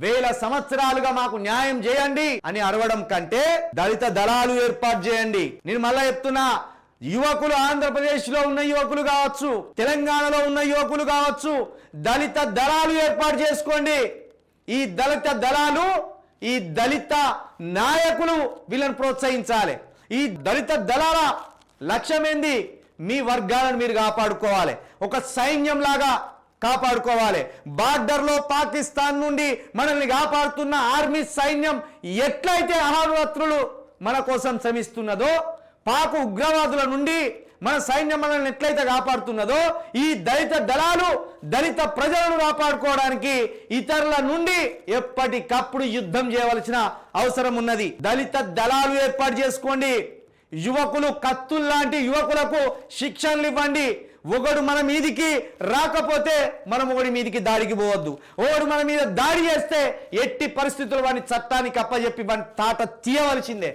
వేల సంవత్సరాలుగా మాకు న్యాయం చేయండి అని అడగడం కంటే దళిత దళాలు ఏర్పాటు చేయండి. నేను మళ్ళా చెప్తున్నా, యువకులు ఆంధ్రప్రదేశ్ లో ఉన్న యువకులు కావచ్చు, తెలంగాణలో ఉన్న యువకులు కావచ్చు, దళిత దళాలు ఏర్పాటు చేసుకోండి. ఈ దళిత దళాలు, ఈ దళిత నాయకులు వీళ్ళని ప్రోత్సహించాలి. ఈ దళిత దళాల లక్ష్యం ఏంది? మీ వర్గాలను మీరు కాపాడుకోవాలి, ఒక సైన్యం లాగా కాపాడుకోవాలి. బార్డర్లో పాకిస్తాన్ నుండి మనల్ని కాపాడుతున్న ఆర్మీ సైన్యం ఎట్లయితే అహోరాత్రులు మన కోసం శ్రమిస్తున్నదో, పాక్ ఉగ్రవాదుల నుండి మన సైన్యం మనల్ని ఎట్లయితే కాపాడుతున్నదో, ఈ దళిత దళాలు దళిత ప్రజలను కాపాడుకోవడానికి ఇతరుల నుండి ఎప్పటికప్పుడు యుద్ధం చేయవలసిన అవసరం ఉన్నది. దళిత దళాలు ఏర్పాటు చేసుకోండి. యువకులు, కత్తుల్లాంటి యువకులకు శిక్షణలు ఇవ్వండి. ఒకడు మన మీదికి రాకపోతే మనం ఒకడి మీదికి దాడికి పోవద్దు. ఒకడు మన మీద దాడి చేస్తే ఎట్టి పరిస్థితుల్లో వాడిని చట్టానికి అప్పచెప్పి వాడిని తాట తీయవలసిందే.